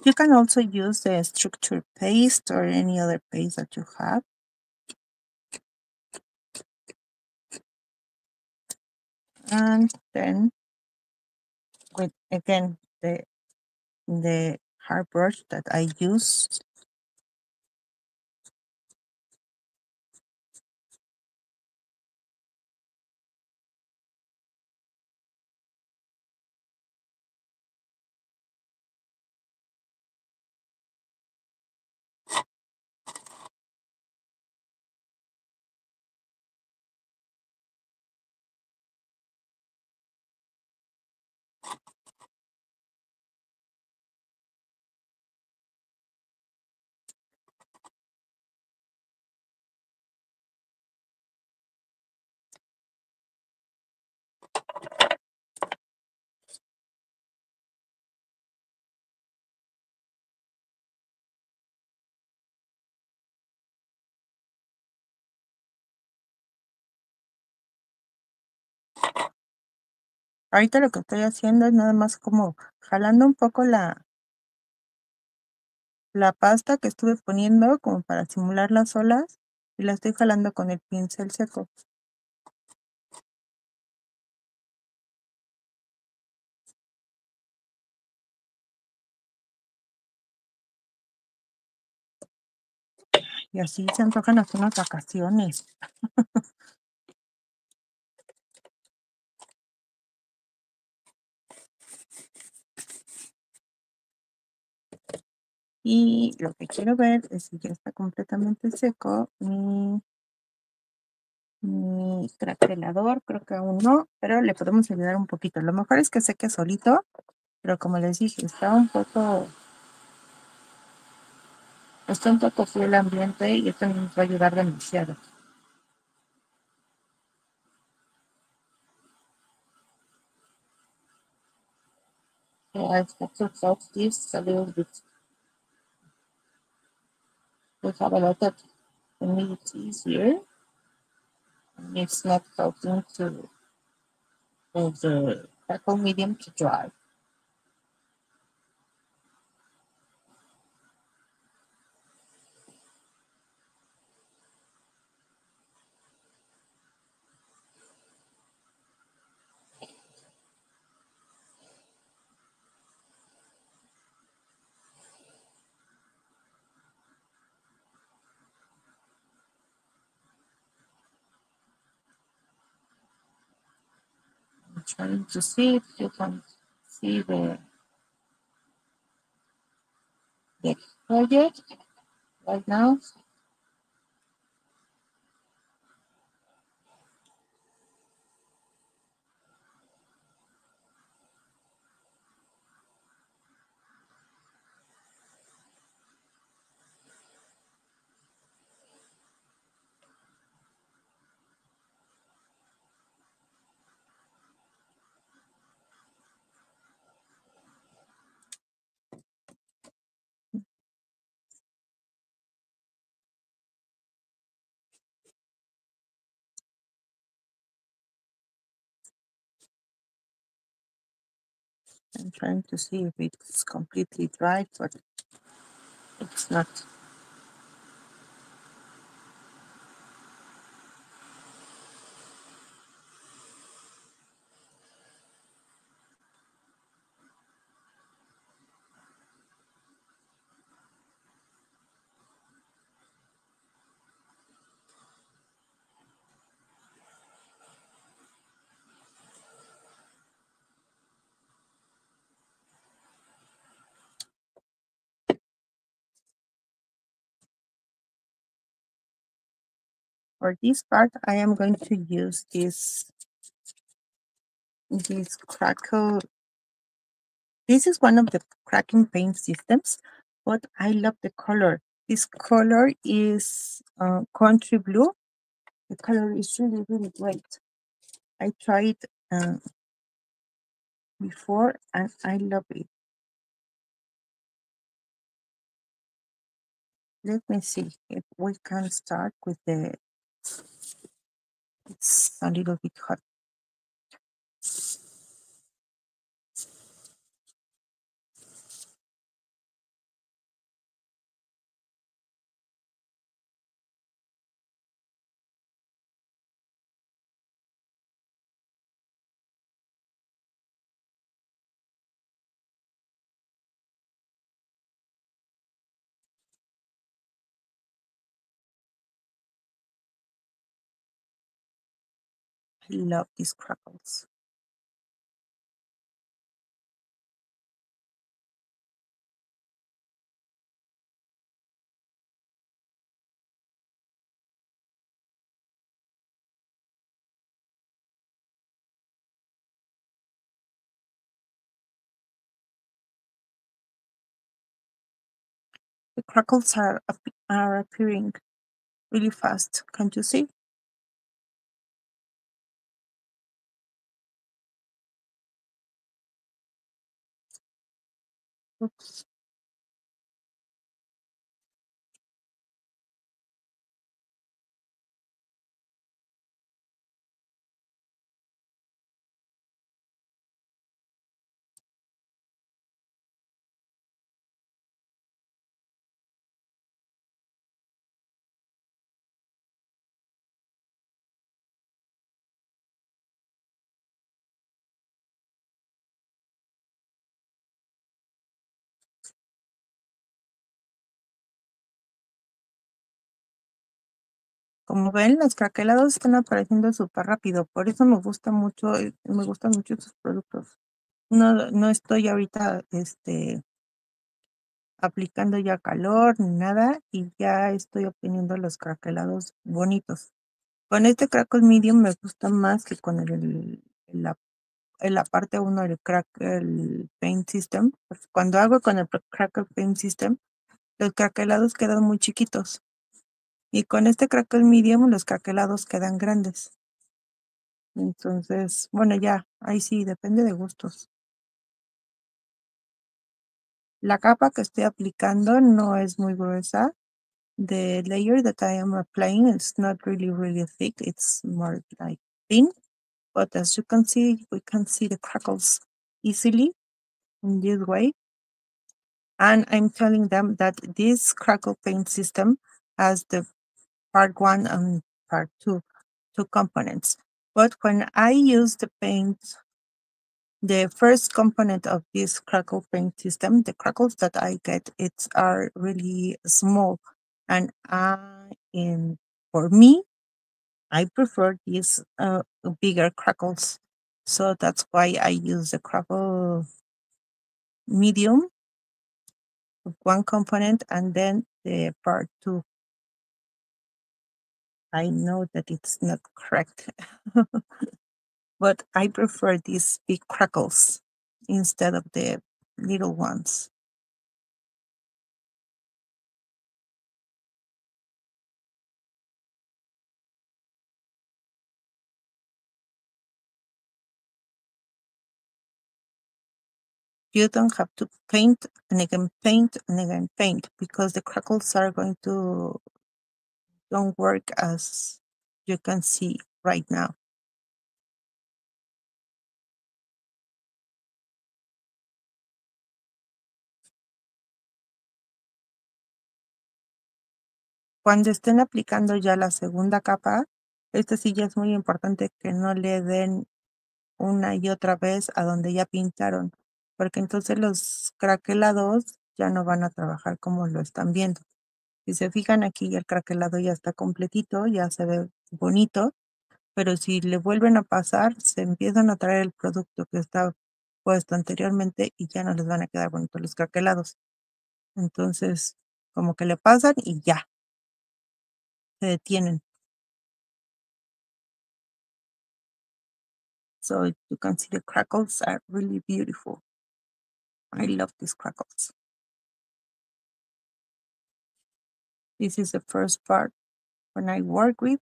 You can also use the structure paste or any other paste that you have. And then with, again, the hard brush that I use, ahorita lo que estoy haciendo es nada más como jalando un poco la pasta que estuve poniendo como para simular las olas y la estoy jalando con el pincel seco. Y así se antojan hacer unas vacaciones. Y lo que quiero ver es si ya está completamente seco mi craquelador. Creo que aún no, pero le podemos ayudar un poquito. Lo mejor es que seque solito, pero como les dije, está un poco frío el ambiente y esto nos va a ayudar demasiado. So I have to salt this a little bit. We have a lot of humidity here. And it's not helping to the crackle medium to dry. I'm trying to see if you can see the project right now. I'm trying to see if it's completely dry, but it's not. For this part, I am going to use this crackle. This is one of the cracking paint systems, but I love the color. This color is country blue. The color is really, really great. I tried before and I love it. Let me see if we can start with it's a little bit hot. I love these crackles. The crackles are appearing really fast. Can't you see? Oops. Como ven, los craquelados están apareciendo súper rápido. Por eso me gustan mucho estos productos. No estoy ahorita aplicando ya calor ni nada y ya estoy obteniendo los craquelados bonitos. Con este crackle medium me gusta más que con la parte 1 del crackle paint system. Porque cuando hago con el crackle paint system, los craquelados quedan muy chiquitos. Y con este crackle medium los craquelados quedan grandes. Entonces, bueno, ya, ahí sí, depende de gustos. La capa que estoy aplicando no es muy gruesa. The layer that I am applying is not really thick. It's more like thin. But as you can see, we can see the crackles easily in this way. And I'm telling them that this crackle paint system has the part 1 and part 2, two components. But when I use the first component of this crackle paint system, the crackles that I get are really small, and for me, I prefer these bigger crackles. So that's why I use the crackle medium, one component, and then the part 2. I know that it's not correct, but I prefer these big crackles instead of the little ones. You don't have to paint and again paint and again paint because the crackles are going to don't work as you can see right now. Cuando estén aplicando ya la segunda capa, sí ya es muy importante que no le den una y otra vez a donde ya pintaron, porque entonces los craquelados ya no van a trabajar como lo están viendo. Si se fijan aquí, el craquelado ya está completito, ya se ve bonito, pero si le vuelven a pasar, se empiezan a traer el producto que está puesto anteriormente y ya no les van a quedar bonitos los craquelados. Entonces, como que le pasan y ya, se detienen. So you can see the crackles are really beautiful. I love these crackles. This is the first part when I work with,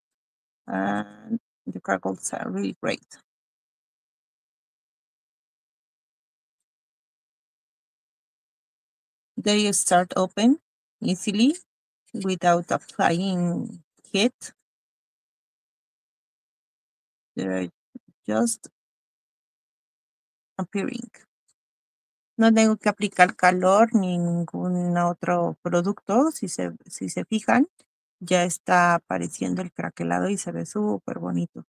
and the crackles are really great. They start open easily without applying heat. They're just appearing. No tengo que aplicar calor ni ningún otro producto. Si se fijan, ya está apareciendo el craquelado y se ve súper bonito.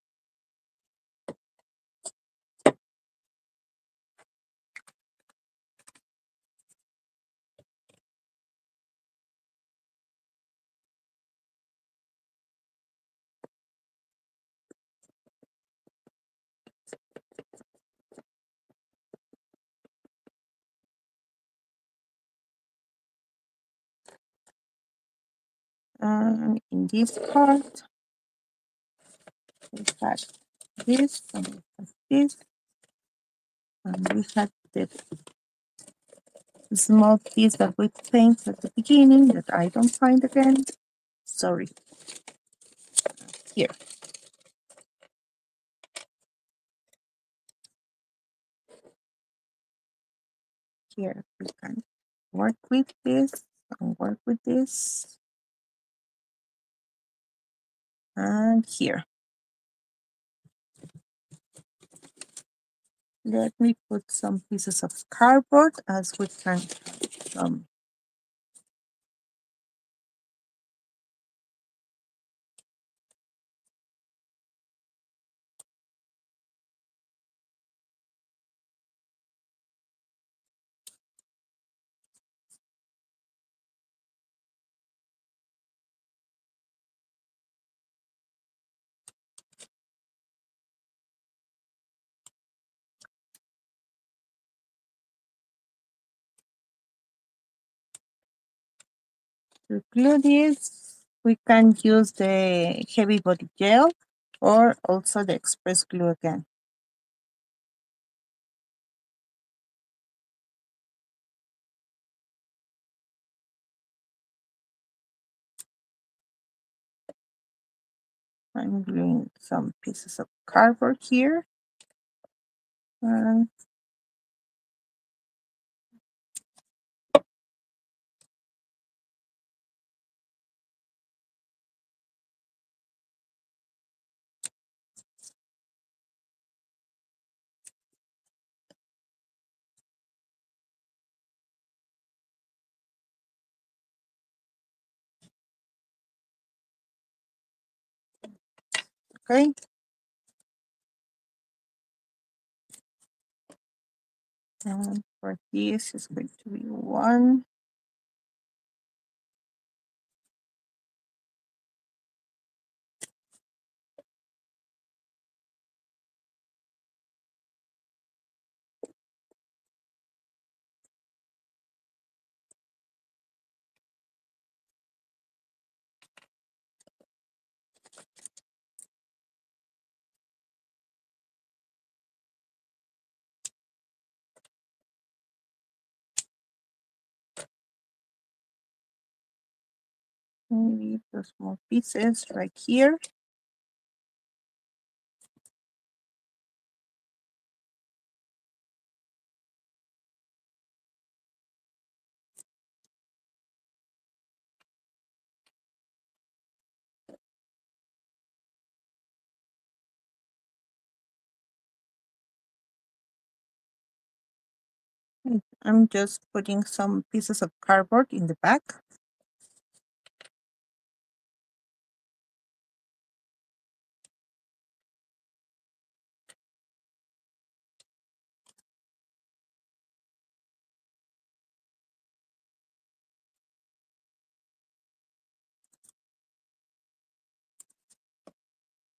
In this part, we had this, and we have this, and we had the small piece that we paint at the beginning that I don't find again. Sorry. Here. Here we can work with this and work with this. And here. Let me put some pieces of cardboard as we can have some. To glue this, we can use the heavy body gel or also the express glue again. I'm gluing some pieces of cardboard here. And okay. And for this is going to be one. Maybe two small pieces right here. I'm just putting some pieces of cardboard in the back.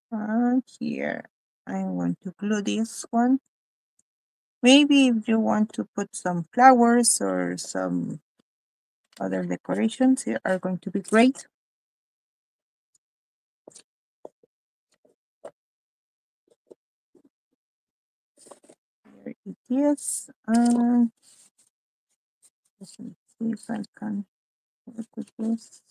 And here I want to glue this one. Maybe if you want to put some flowers or some other decorations, here are going to be great. Here it is. Let me see if I can work with this.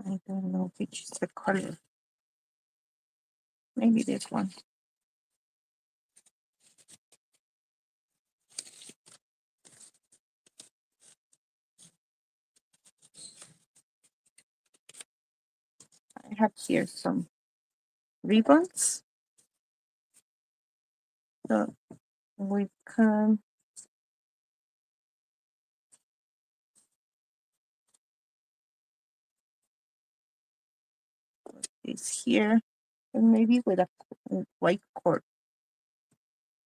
I don't know which is the color. Maybe this one. I have here some ribbons. So we can put this here and maybe with a white cord.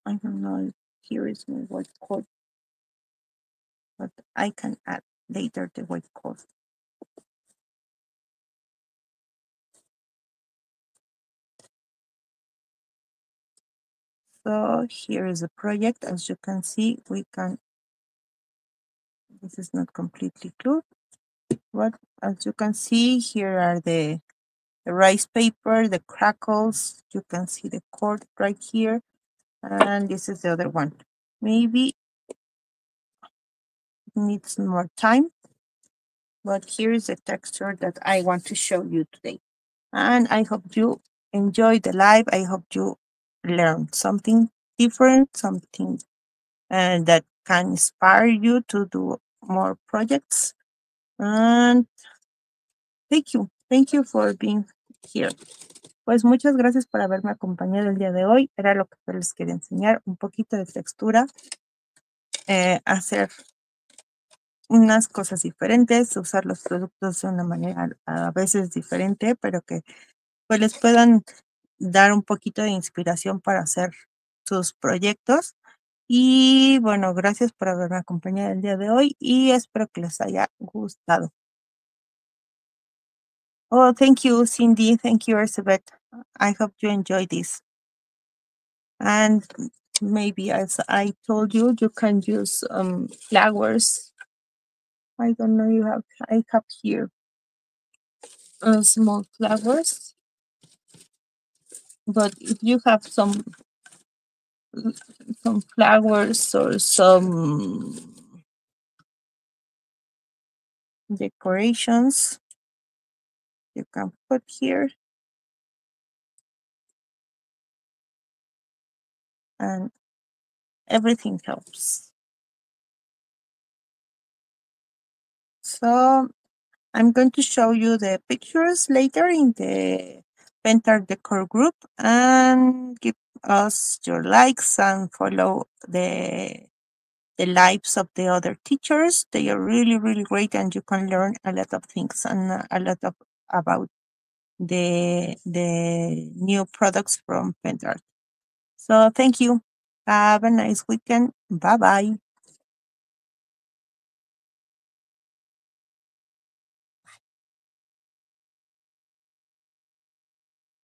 I don't know if here is my white cord, but I can add later the white cord. So here is the project. As you can see, this is not completely clear, but as you can see, here are the rice paper, the crackles. You can see the cord right here. And this is the other one. Maybe it needs more time, but here is the texture that I want to show you today. And I hope you enjoy the live. I hope you learn something different, something that can inspire you to do more projects. And thank you for being here. Pues muchas gracias por haberme acompañado el día de hoy. Era lo que les quería enseñar, un poquito de textura, hacer unas cosas diferentes, usar los productos de una manera a veces diferente, pero que pues les puedan dar un poquito de inspiración para hacer sus proyectos. Y bueno, gracias por haberme acompañado el día de hoy y espero que les haya gustado. Oh, thank you, Cindy. Thank you, Elizabeth. I hope you enjoy this. And maybe, as I told you, you can use flowers. I don't know, I have here small flowers. But if you have some flowers or some decorations, you can put here. And everything helps. So I'm going to show you the pictures later in the Pentacolor Decor group, and give us your likes and follow the lives of the other teachers. They are really, really great, and you can learn a lot of things and a lot of about the new products from Pentacolor. So thank you. Have a nice weekend. Bye bye.